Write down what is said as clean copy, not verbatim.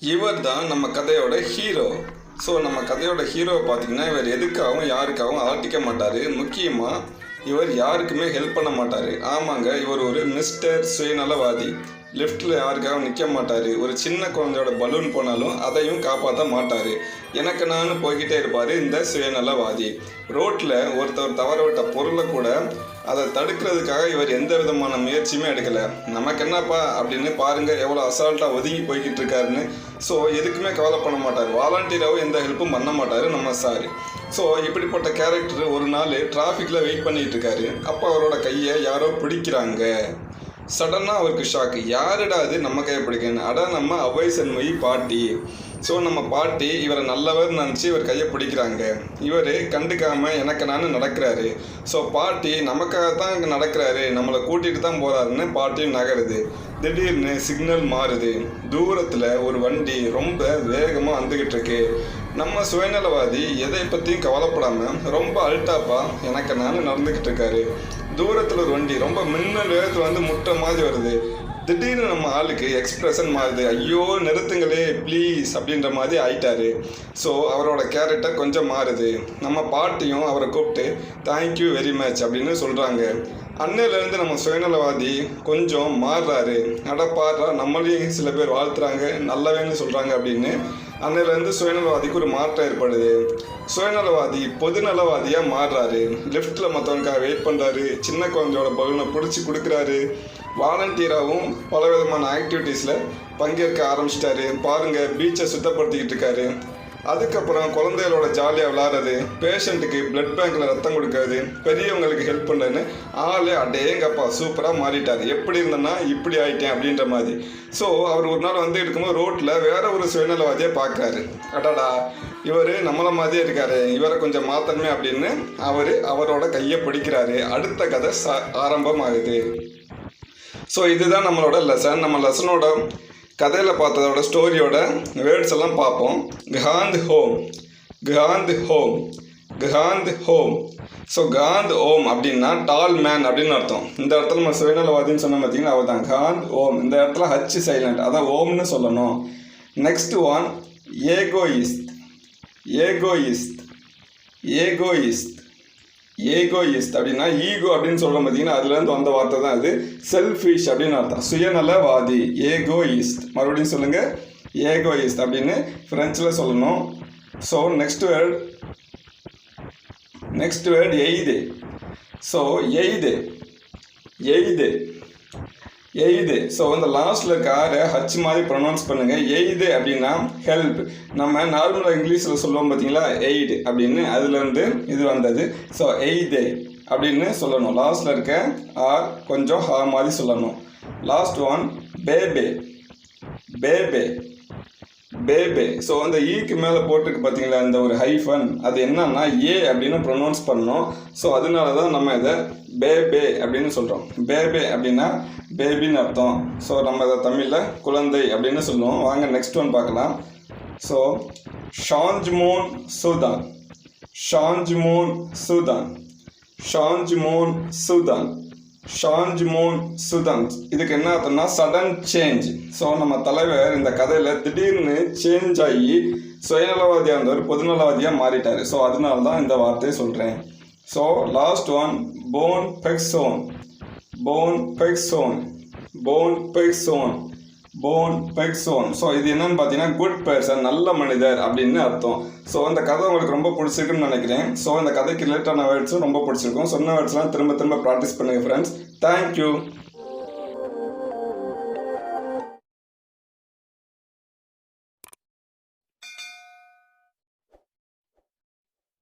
இவர் தான் நம்ம கதையோட ஹீரோ. ஸோ நம்ம கதையோட ஹீரோவை பார்த்தீங்கன்னா இவர் எதுக்காகவும் யாருக்காகவும் அலட்டிக்க மாட்டார். முக்கியமாக இவர் யாருக்குமே ஹெல்ப் பண்ண மாட்டார். ஆமாங்க, இவர் ஒரு மிஸ்டர் சுயநலவாதி. லிஃப்ட்டில் யாருக்காகவும் நிற்க மாட்டார். ஒரு சின்ன குழந்தையோட பலூன் போனாலும் அதையும் காப்பாற்ற மாட்டார். எனக்கு நான் போய்கிட்டே இருப்பார் இந்த சுயநலவாதி. ரோட்டில் ஒருத்தர் தவற விட்ட பொருளை கூட அதை தடுக்கிறதுக்காக இவர் எந்த விதமான முயற்சியுமே எடுக்கலை. நமக்கு என்னப்பா அப்படின்னு பாருங்கள் எவ்வளோ அசால்ட்டாக ஒதுங்கி போய்கிட்டு இருக்காருன்னு. ஸோ எதுக்குமே கவலை பண்ண மாட்டார். வாலண்டியராகவும் எந்த ஹெல்ப்பும் பண்ண மாட்டார் நம்ம சார். ஸோ இப்படிப்பட்ட கேரக்டர் ஒரு நாள் டிராஃபிக்கில் வெயிட் பண்ணிகிட்டு இருக்காரு. அப்போ அவரோட கையை யாரோ பிடிக்கிறாங்க. சடனாக அவருக்கு ஷாக்கு. யாருடா அது நம்ம கையை பிடிக்கணும்? அடா நம்ம அவை சென்மொழி பாட்டி. ஸோ நம்ம பாட்டி இவரை நல்லவர் நினச்சி இவர் கையை பிடிக்கிறாங்க. இவர் கண்டுக்காமல் எனக்கு நான் நடக்கிறாரு. ஸோ பாட்டி நமக்காக தான் இங்கே நடக்கிறாரு, நம்மளை கூட்டிகிட்டு தான் போகிறாருன்னு பாட்டியும் நகருது. திடீர்னு சிக்னல் மாறுது. தூரத்தில் ஒரு வண்டி ரொம்ப வேகமாக வந்துக்கிட்டு இருக்கு. நம்ம சுயநலவாதி எதை பற்றியும் கவலைப்படாமல் ரொம்ப அல்டாப்பாக எனக்கு நான் நடந்துக்கிட்டு இருக்காரு. தூரத்தில் ஒரு வண்டி ரொம்ப மின்னல் வேகத்தில் வந்து முட்டை மாதிரி வருது. திடீர்னு நம்ம ஆளுக்கு எக்ஸ்பிரஷன் மாறுது. ஐயோ நிறுத்துங்களே ப்ளீஸ் அப்படின்ற மாதிரி ஆயிட்டாரு. ஸோ அவரோட கேரக்டர் கொஞ்சம் மாறுது. நம்ம பாட்டியும் அவரை கூப்பிட்டு தேங்க்யூ வெரி மச் அப்படின்னு சொல்கிறாங்க. அன்னையிலேருந்து நம்ம சுயநலவாதி கொஞ்சம் மாறுறாரு. பாடுறா நம்மளையும் சில பேர் வாழ்த்துறாங்க, நல்லவேன்னு சொல்கிறாங்க அப்படின்னு. அன்னையிலேருந்து சுயநலவாதிக்கு ஒரு மாற்றம் ஏற்படுது. சுயநலவாதி பொதுநலவாதியாக மாறுறாரு. லிஃப்ட்டில் மற்றவனுக்காக வெயிட் பண்ணுறாரு. சின்ன குழந்தையோட பலூனை பிடிச்சி கொடுக்குறாரு. வாலண்டியராகவும் பல விதமான ஆக்டிவிட்டீஸில் பங்கேற்க ஆரம்பிச்சிட்டாரு. பாருங்கள், பீச்சை சுத்தப்படுத்திக்கிட்டு இருக்காரு. அதுக்கப்புறம் குழந்தைகளோட ஜாலியாக விளாட்றது, பேஷண்ட்டுக்கு பிளட் பேங்க்கில் ரத்தம் கொடுக்காது, பெரியவங்களுக்கு ஹெல்ப் பண்ணுறேன்னு ஆளே அடேங்கப்பா சூப்பராக மாறிட்டார். எப்படி இருந்தேன்னா இப்படி ஆகிட்டேன் அப்படின்ற மாதிரி. ஸோ அவர் ஒரு நாள் வந்து இருக்கும்போது ரோட்டில் வேற ஒரு சுயநலவாதியை பார்க்குறாரு. அடாடா இவர் நம்மளை மாதிரியே இருக்காரு, இவரை கொஞ்சம் மாற்றணுமே அப்படின்னு அவரோட கையை பிடிக்கிறாரு. அடுத்த கதை ஆரம்பமாகுது. ஸோ இதுதான் நம்மளோட லெசன். நம்ம லெசனோட கதையில் பார்த்ததோட ஸ்டோரியோட வேர்ட்ஸ் எல்லாம் பார்ப்போம். Kant home, Kant home, Kant home. So Kant home அப்படின்னா டால் மேன் அப்படின்னு அர்த்தம். இந்த இடத்துல நம்ம சுயநலவாதின்னு சொன்ன பார்த்தீங்கன்னா அவர் தான் காந்த் ஹோம். இந்த இடத்துல ஹச் சைலண்ட், அதான் ஓம்னு சொல்லணும். நெக்ஸ்ட் ஒன் ஏகோயிஸ்ட், ஏகோயிஸ்ட், ஏகோயிஸ்ட், ஏகோயிஸ்ட் அப்படின்னா ஈகோ அப்படின்னு சொல்கிறோம் பார்த்தீங்கன்னா அதுலேருந்து வந்த வார்த்தை தான் இது. செல்ஃபிஷ் அப்படின்னு அர்த்தம், சுயநலவாதி. ஏகோயிஸ்ட், மறுபடியும் சொல்லுங்கள், ஏகோயிஸ்ட் அப்படின்னு ஃப்ரெஞ்சில் சொல்லணும். ஸோ நெக்ஸ்ட் வேர்ட் எய்து. ஸோ எய்து, எய்து, எய்து. ஸோ இந்த லாஸ்ட்டில் இருக்க ஆரை ஹச் மாதிரி ப்ரொனவுன்ஸ் பண்ணுங்கள். எய்து அப்படின்னா ஹெல்ப். நம்ம நார்மலாக இங்கிலீஷில் சொல்லுவோம் பார்த்தீங்களா, எய்டு அப்படின்னு, அதுலேருந்து இது வந்தது. ஸோ எய்து அப்படின்னு சொல்லணும். லாஸ்ட்டில் இருக்க ஆர் கொஞ்சம் ஹா மாதிரி சொல்லணும். Last one baby, baby, baby. So அந்த ஈக்கு மேலே போட்டுருக்கு பார்த்தீங்களா இந்த ஒரு ஹைஃபன், அது என்னன்னா ஏ அப்படின்னு ப்ரொனவுன்ஸ் பண்ணணும். ஸோ அதனால தான் நம்ம இதை பேபே அப்படின்னு சொல்கிறோம். பேபே அப்படின்னா பேபின்னு அர்த்தம். ஸோ நம்ம இதை தமிழில் குழந்தை அப்படின்னு சொல்லுவோம். வாங்க நெக்ஸ்ட் ஒன் பார்க்கலாம். ஸோ ஷாஞ்ச்மோன் சூதான், ஷாஞ்ச்மோன் சூதான், ஷாஞ்ச்மோன் சூதான், ஷாஞ்ச்மோன் சுதான். இதுக்கு என்ன அர்த்தம்னா சடன் சேஞ்ச். ஸோ நம்ம தலைவர் இந்த கதையில் திடீர்னு சேஞ்ச் ஆகி சுயநலவாதியாக இருந்தவர் பொதுநலவாதியாக மாறிட்டார். ஸோ அதனால தான் இந்த வார்த்தையை சொல்கிறேன். ஸோ லாஸ்ட் ஒன் போன் பெக்ஸோன், போன் பெக்ஸோன், போன் பெக்ஸோன், போன் பெக்ஸோன். ஸோ இது என்னன்னு பார்த்தீங்கன்னா குட் பர்சன், நல்ல மனிதர் அப்படின்னு அர்த்தம். ஸோ இந்த கதை உங்களுக்கு ரொம்ப பிடிச்சிருக்குன்னு நினைக்கிறேன். ஸோ இந்த கதைக்கு ரிலேட்டான வேர்ட்ஸும் ரொம்ப பிடிச்சிருக்கும். சொன்ன வேர்ட்ஸ்லாம் திரும்ப திரும்ப ப்ராக்டிஸ் பண்ணுங்கள் ஃப்ரெண்ட்ஸ். தேங்க்யூ.